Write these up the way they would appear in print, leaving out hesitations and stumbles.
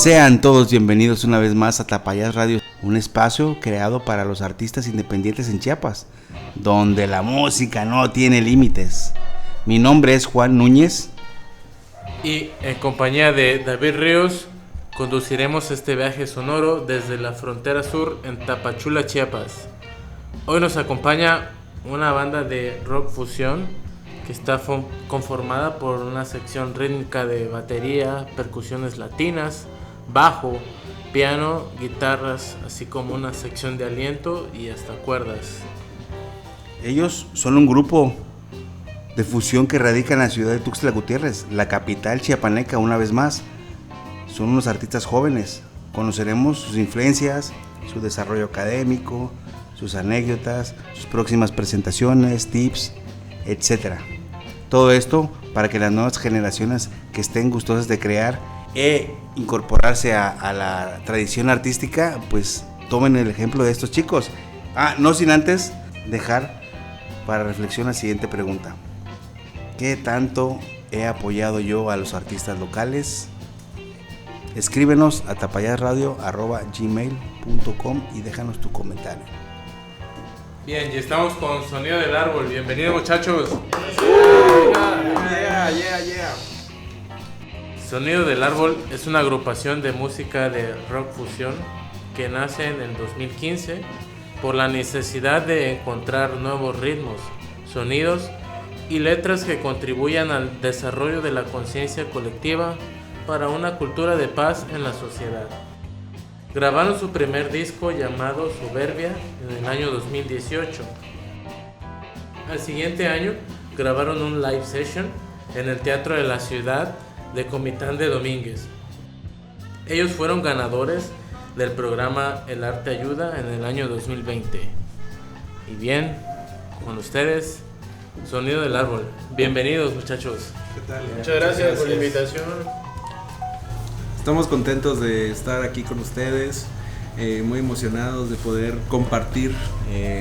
Sean todos bienvenidos una vez más a Tapayas Radio, un espacio creado para los artistas independientes en Chiapas, donde la música no tiene límites. Mi nombre es Juan Núñez. Y en compañía de David Ríos, conduciremos este viaje sonoro desde la frontera sur en Tapachula, Chiapas. Hoy nos acompaña una banda de rock fusión que está conformada por una sección rítmica de batería, percusiones latinas, bajo, piano, guitarras, así como una sección de aliento y hasta cuerdas. Ellos son un grupo de fusión que radica en la ciudad de Tuxtla Gutiérrez, la capital chiapaneca una vez más. Son unos artistas jóvenes. Conoceremos sus influencias, su desarrollo académico, sus anécdotas, sus próximas presentaciones, tips, etc. Todo esto para que las nuevas generaciones que estén gustosas de crear e incorporarse a la tradición artística, pues tomen el ejemplo de estos chicos. No sin antes dejar para reflexión la siguiente pregunta: ¿qué tanto he apoyado yo a los artistas locales? Escríbenos a tapayasradio@gmail.com y déjanos tu comentario. Bien, y estamos con Sonido del Árbol. Bienvenidos, muchachos. Yeah. Sonido del Árbol es una agrupación de música de rock fusión que nace en el 2015 por la necesidad de encontrar nuevos ritmos, sonidos y letras que contribuyan al desarrollo de la conciencia colectiva para una cultura de paz en la sociedad. Grabaron su primer disco llamado Soberbia en el año 2018. Al siguiente año grabaron un live session en el Teatro de la Ciudad de Comitán de Domínguez. Ellos fueron ganadores del programa El Arte Ayuda en el año 2020. Y bien, con ustedes, Sonido del Árbol. Bienvenidos, muchachos. ¿Qué tal? Muchas gracias por la invitación. Estamos contentos de estar aquí con ustedes, muy emocionados de poder compartir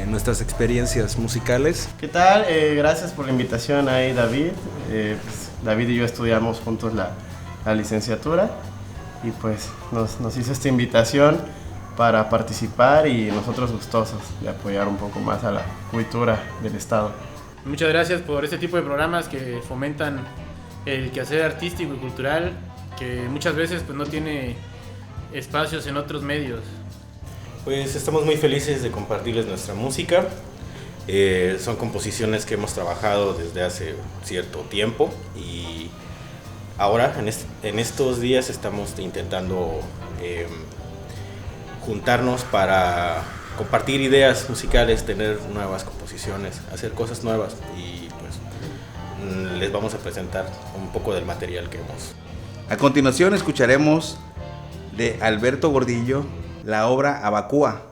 nuestras experiencias musicales. ¿Qué tal? Gracias por la invitación ahí, David. David y yo estudiamos juntos la licenciatura y pues nos hizo esta invitación para participar y nosotros gustosos de apoyar un poco más a la cultura del estado. Muchas gracias por este tipo de programas que fomentan el quehacer artístico y cultural, que muchas veces pues no tiene espacios en otros medios. Pues estamos muy felices de compartirles nuestra música. Son composiciones que hemos trabajado desde hace cierto tiempo y ahora en estos días estamos intentando juntarnos para compartir ideas musicales, tener nuevas composiciones, hacer cosas nuevas y pues les vamos a presentar un poco del material que hemos. A continuación escucharemos de Alberto Gordillo la obra Abacúa.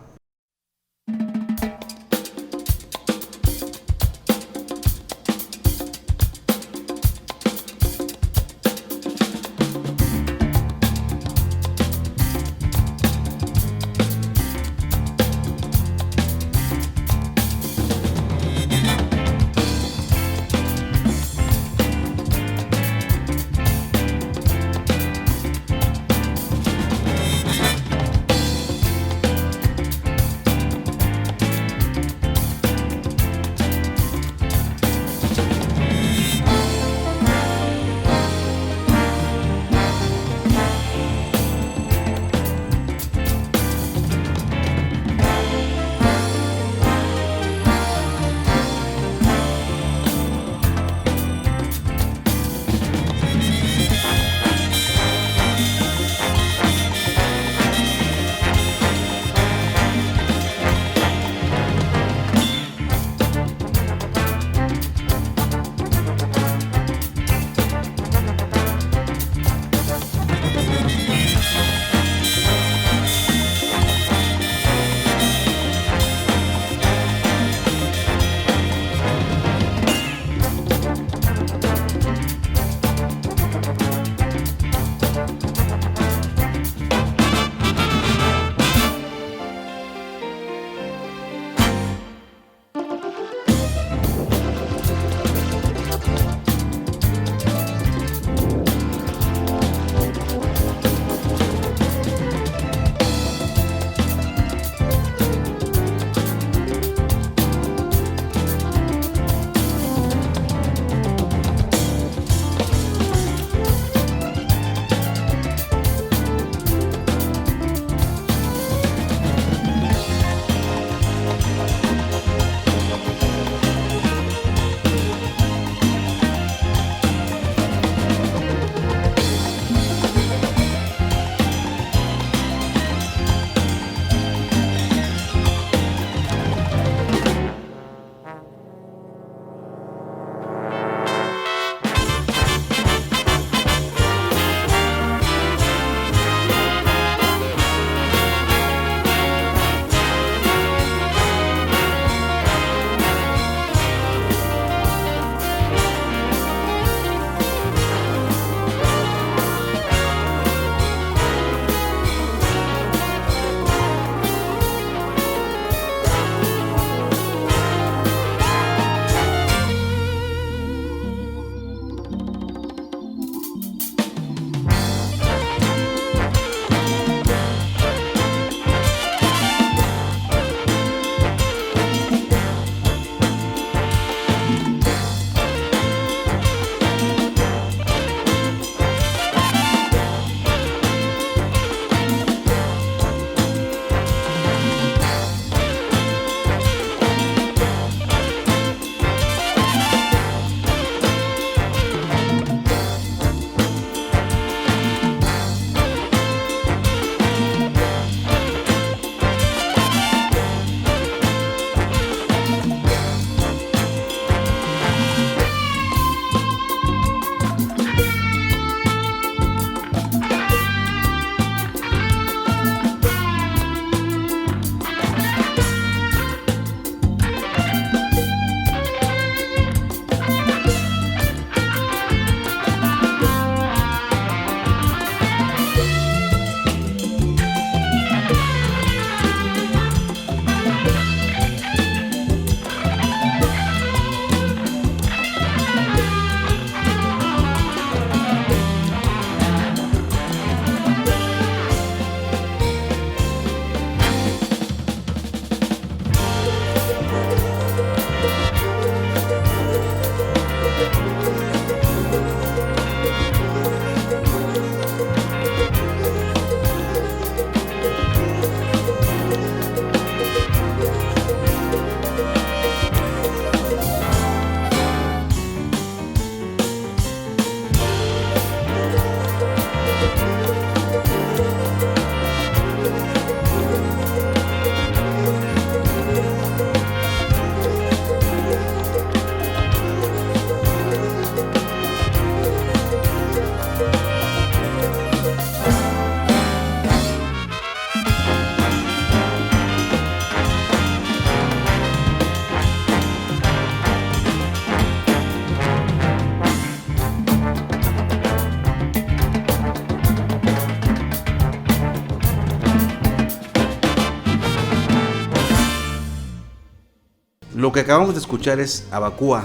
Lo que acabamos de escuchar es Abacúa,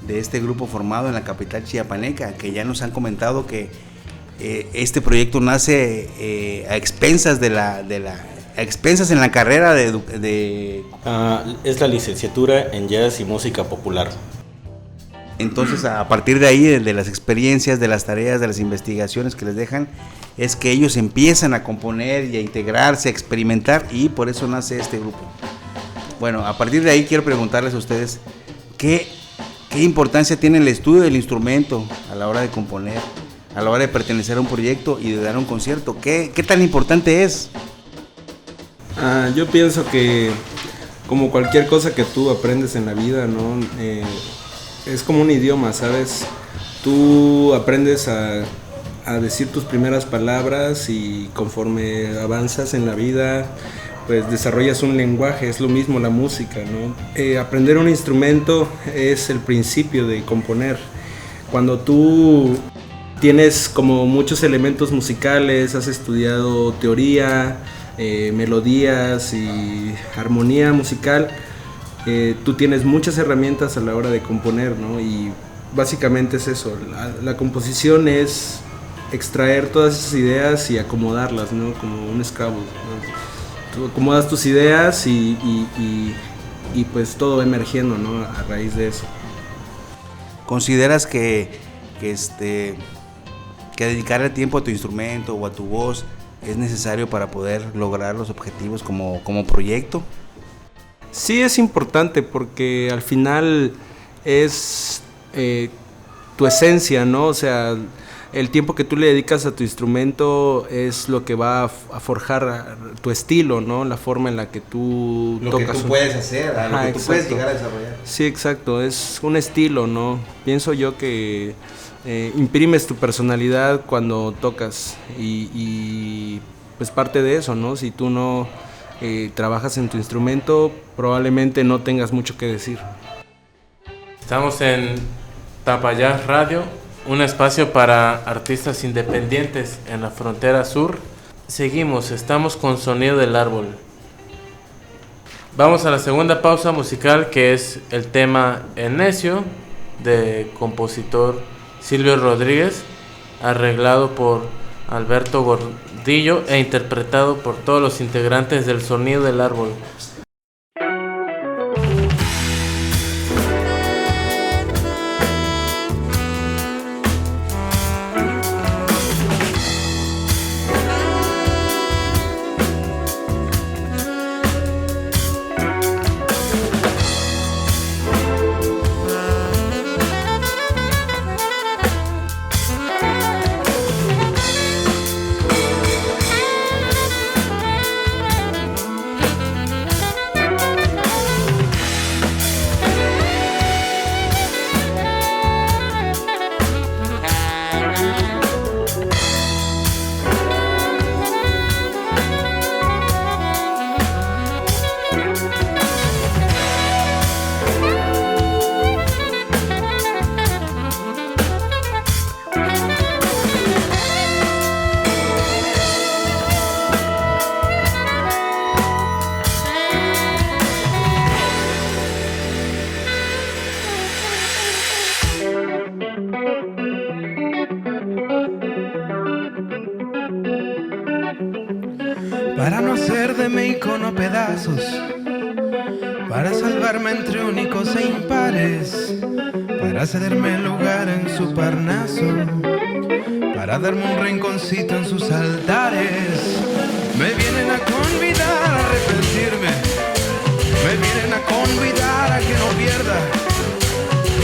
de este grupo formado en la capital chiapaneca, que ya nos han comentado que este proyecto nace a expensas a expensas en la carrera Es la licenciatura en Jazz y Música Popular. Entonces, a partir de ahí, de las experiencias, de las tareas, de las investigaciones que les dejan, es que ellos empiezan a componer y a integrarse, a experimentar, y por eso nace este grupo. Bueno, a partir de ahí quiero preguntarles a ustedes qué importancia tiene el estudio del instrumento a la hora de componer, a la hora de pertenecer a un proyecto y de dar un concierto. ¿Qué tan importante es? Yo pienso que, como cualquier cosa que tú aprendes en la vida, ¿no? Es como un idioma, ¿sabes? Tú aprendes a decir tus primeras palabras y conforme avanzas en la vida, pues desarrollas un lenguaje. Es lo mismo la música, ¿no? Aprender un instrumento es el principio de componer. Cuando tú tienes como muchos elementos musicales, has estudiado teoría, melodías y armonía musical, tú tienes muchas herramientas a la hora de componer, ¿no? Y básicamente es eso, la composición es extraer todas esas ideas y acomodarlas, ¿no? Como un Scrabble, ¿no? Tú acomodas tus ideas y pues todo va emergiendo, ¿no? A raíz de eso. ¿Consideras que dedicarle tiempo a tu instrumento o a tu voz es necesario para poder lograr los objetivos como proyecto? Sí, es importante porque al final es tu esencia, ¿no? O sea, el tiempo que tú le dedicas a tu instrumento es lo que va a forjar tu estilo, ¿no? La forma en la que tú Lo tocas. que tú puedes hacer, lo que tú puedes exacto. llegar a desarrollar. Sí, exacto, es un estilo, ¿no? Pienso yo que imprimes tu personalidad cuando tocas y pues parte de eso, ¿no? Si tú no trabajas en tu instrumento, probablemente no tengas mucho que decir. Estamos en Tapayás Radio, un espacio para artistas independientes en la frontera sur. Seguimos, estamos con Sonido del Árbol. Vamos a la segunda pausa musical, que es el tema El Necio, de compositor Silvio Rodríguez, arreglado por Alberto Gordillo e interpretado por todos los integrantes del Sonido del Árbol. Para no hacer de mi icono pedazos, para salvarme entre únicos e impares, para cederme lugar en su Parnaso, para darme un rinconcito en sus altares. Me vienen a convidar a arrepentirme, me vienen a convidar a que no pierda,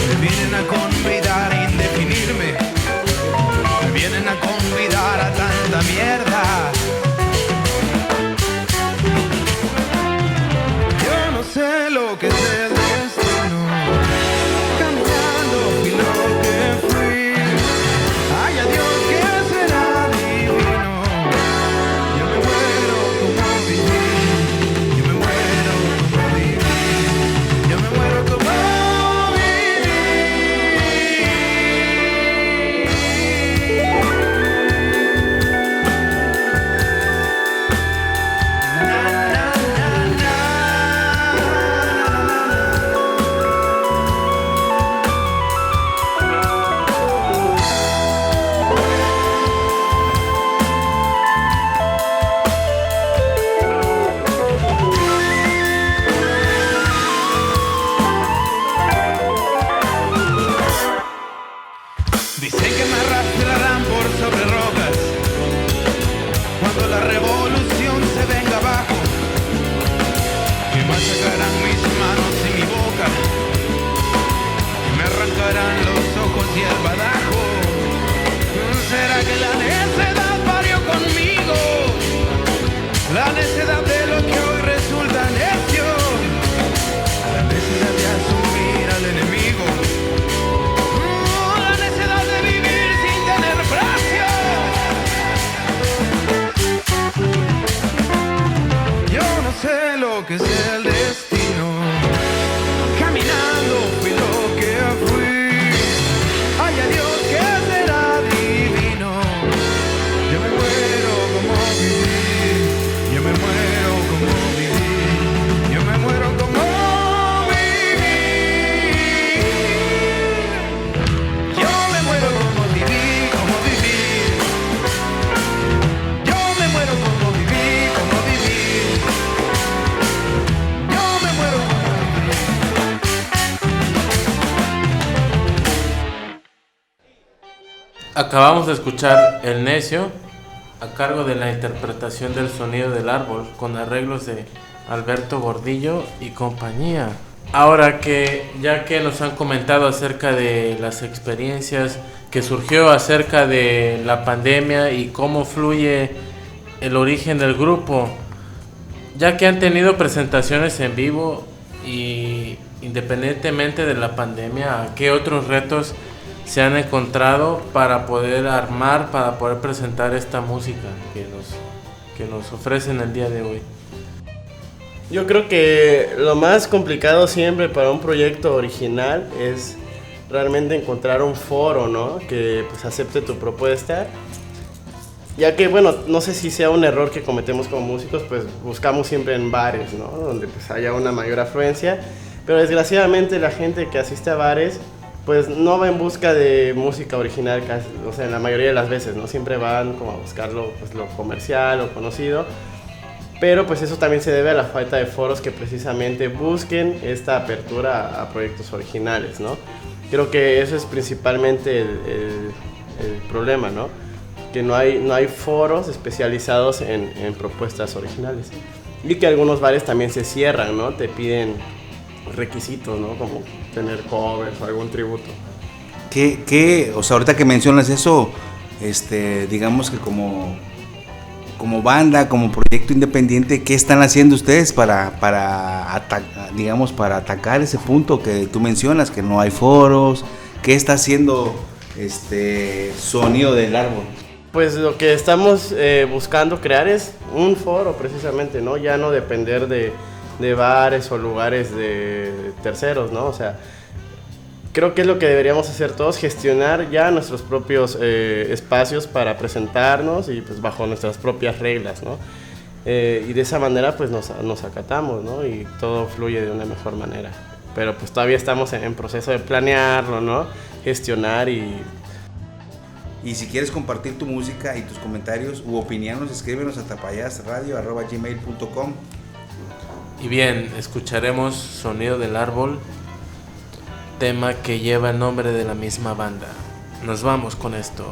me vienen a convidar a indefinirme, me vienen a convidar a tanta mierda. No sé lo que es el destino, caminando fui lo que fui. Ay, adiós, que será divino. Yo me muero como viví. sé lo que es el destino. Caminando fui lo que fui. Ay, adiós, que será divino. Yo me muero como viví. Yo me muero como viví. Yo me muero como viví. Yo me muero como viví, como viví. Yo me muero como viví, como viví. Yo me muero como viví. Acabamos de escuchar El Necio, a cargo de la interpretación del Sonido del Árbol, con arreglos de Alberto Gordillo y compañía. Ahora ya que nos han comentado acerca de las experiencias que surgió acerca de la pandemia y cómo fluye el origen del grupo, ya que han tenido presentaciones en vivo y independientemente de la pandemia, ¿qué otros retos se han encontrado para poder armar, para poder presentar esta música que nos ofrecen el día de hoy? Yo creo que lo más complicado siempre para un proyecto original es realmente encontrar un foro, ¿no? Que pues acepte tu propuesta. Ya que, bueno, no sé si sea un error que cometemos como músicos, pues buscamos siempre en bares, ¿no? Donde pues haya una mayor afluencia. Pero desgraciadamente la gente que asiste a bares pues no va en busca de música original, casi, o sea, en la mayoría de las veces, ¿no? Siempre van como a buscarlo, pues, lo comercial o conocido, pero pues eso también se debe a la falta de foros que precisamente busquen esta apertura a proyectos originales, ¿no? Creo que eso es principalmente el problema, ¿no? Que no hay foros especializados en propuestas originales. Y que algunos bares también se cierran, ¿no? Te piden requisitos, ¿no? Como tener covers o algún tributo. O sea, ahorita que mencionas eso, digamos que como banda, como proyecto independiente, ¿qué están haciendo ustedes para atacar ese punto que tú mencionas, que no hay foros? ¿Qué está haciendo Sonido del Árbol? Pues lo que estamos buscando crear es un foro precisamente, ¿no? Ya no depender de bares o lugares de terceros, ¿no? O sea, creo que es lo que deberíamos hacer todos, gestionar ya nuestros propios espacios para presentarnos y pues bajo nuestras propias reglas, ¿no? Y de esa manera pues nos acatamos, ¿no? Y todo fluye de una mejor manera. Pero pues todavía estamos en proceso de planearlo, ¿no? Gestionar y si quieres compartir tu música y tus comentarios u opiniones, escríbenos a tapayasradio@gmail.com. Y bien, escucharemos Sonido del Árbol, tema que lleva el nombre de la misma banda. Nos vamos con esto.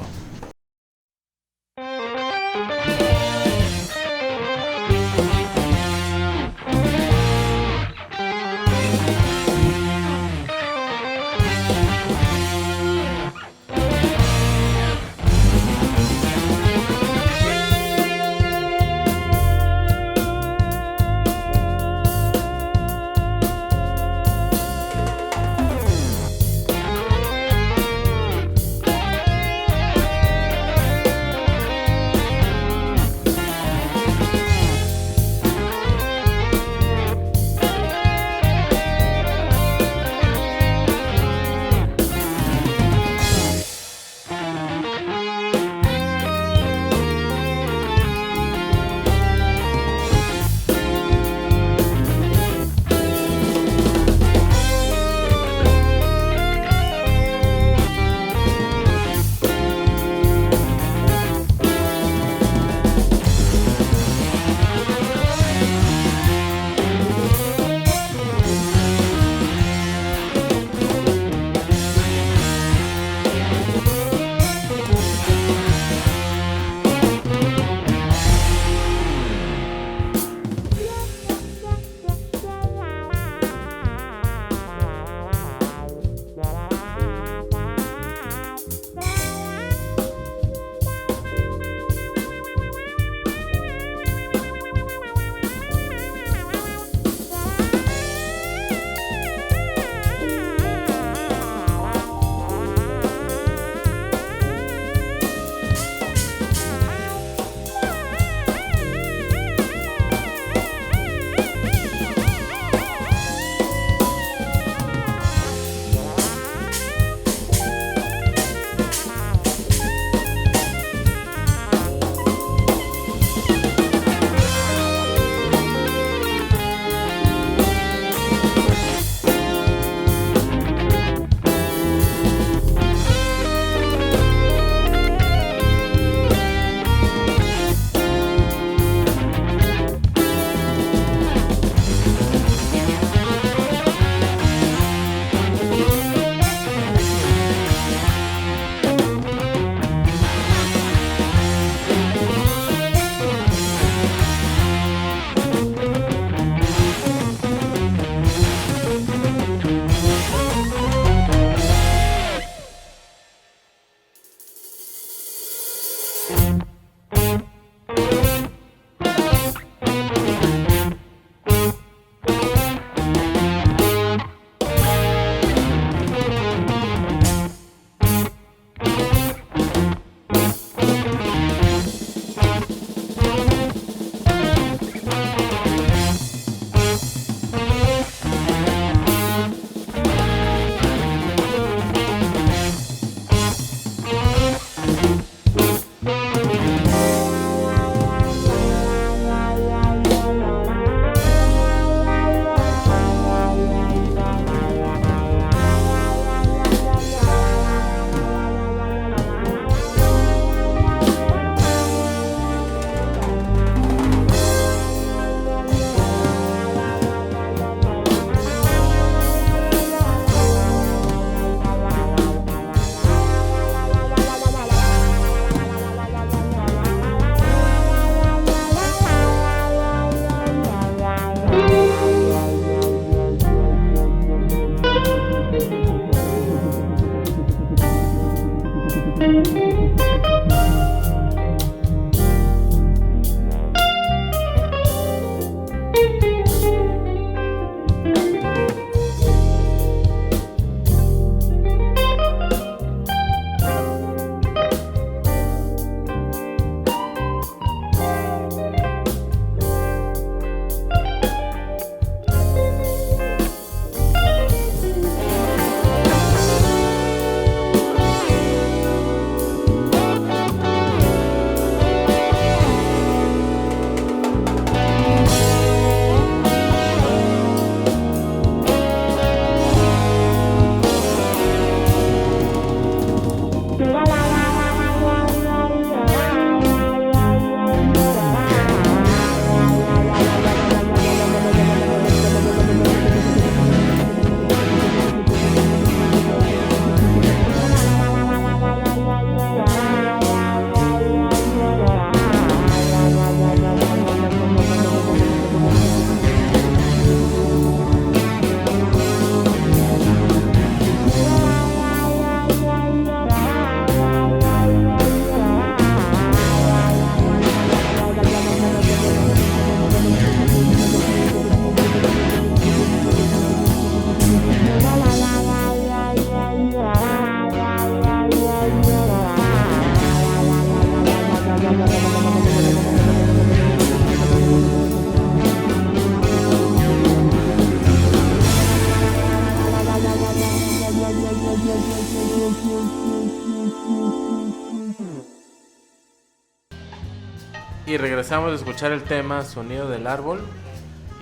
y regresamos a escuchar el tema Sonido del Árbol.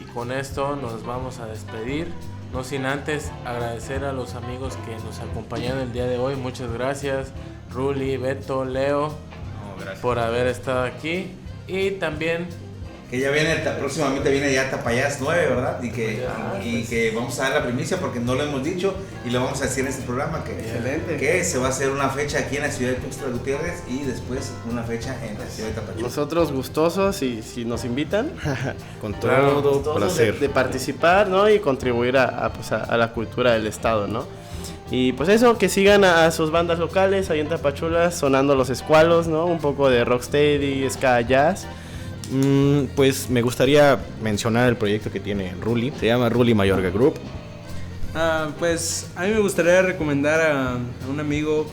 Y con esto nos vamos a despedir, no sin antes agradecer a los amigos que nos acompañaron el día de hoy. Muchas gracias, Ruli, Beto, Leo, por haber estado aquí. Y también que ya viene, próximamente viene ya Tapayás 9, ¿verdad? Y que vamos a dar la primicia porque no lo hemos dicho y lo vamos a decir en este programa que se va a hacer una fecha aquí en la ciudad de Tuxtla Gutiérrez y después una fecha en la ciudad de Tapachula. Nosotros gustosos y si nos invitan, Con todo placer. de participar, ¿no? Y contribuir a la cultura del estado, ¿no? Y pues eso, que sigan a sus bandas locales ahí en Tapachula, sonando los escualos, ¿no? Un poco de rocksteady, ska, jazz. Pues me gustaría mencionar el proyecto que tiene Ruli. Se llama Ruli Mayorga Group. Pues a mí me gustaría recomendar a un amigo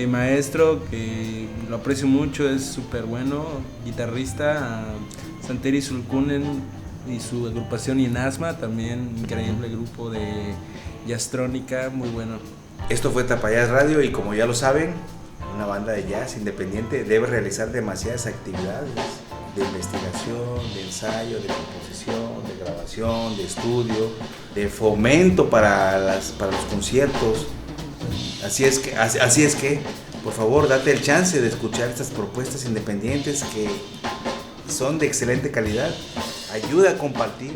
maestro que lo aprecio mucho, es súper bueno, guitarrista, a Santeri Sulkunen y su agrupación Inasma, también increíble grupo de jazztrónica, muy bueno. Esto fue Tapayás Radio y como ya lo saben, una banda de jazz independiente debe realizar demasiadas actividades de investigación, de ensayo, de composición, de grabación, de estudio, de fomento para los conciertos. Así es que, por favor, date el chance de escuchar estas propuestas independientes que son de excelente calidad. Ayuda a compartir.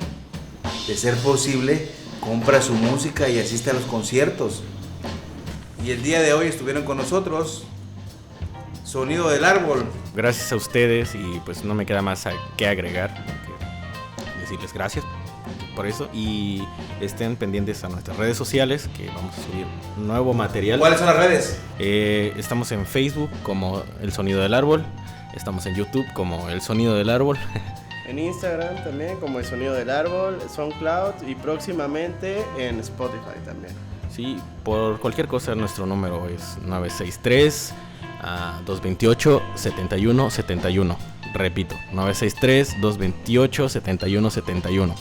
De ser posible, compra su música y asiste a los conciertos. Y el día de hoy estuvieron con nosotros Sonido del Árbol. Gracias a ustedes y pues no me queda más que agregar que decirles gracias por eso y estén pendientes a nuestras redes sociales que vamos a subir nuevo material. ¿Cuáles son las redes? Estamos en Facebook como El Sonido del Árbol, estamos en YouTube como El Sonido del Árbol. En Instagram también como El Sonido del Árbol, SoundCloud y próximamente en Spotify también. Sí, por cualquier cosa nuestro número es 963 228 7171. Repito, 963 228 7171.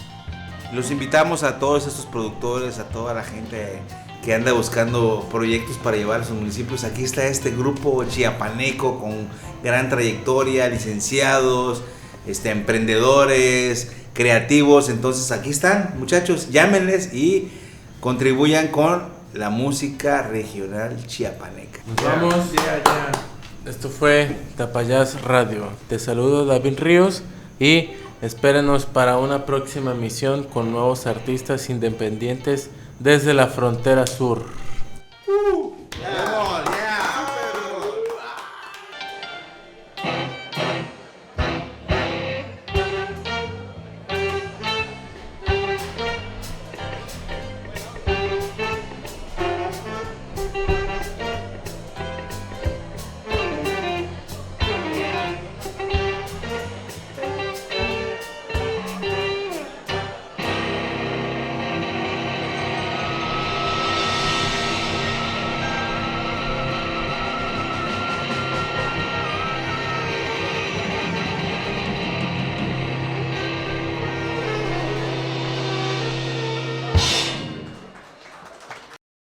Los invitamos a todos estos productores, a toda la gente que anda buscando proyectos para llevar a sus municipios. Aquí está este grupo chiapaneco con gran trayectoria, licenciados, emprendedores, creativos. Entonces aquí están, muchachos, llámenles y contribuyan con la música regional chiapaneca. Nos vamos. Esto fue Tapayás Radio. Te saludo, David Ríos, y espérenos para una próxima emisión con nuevos artistas independientes desde la frontera sur.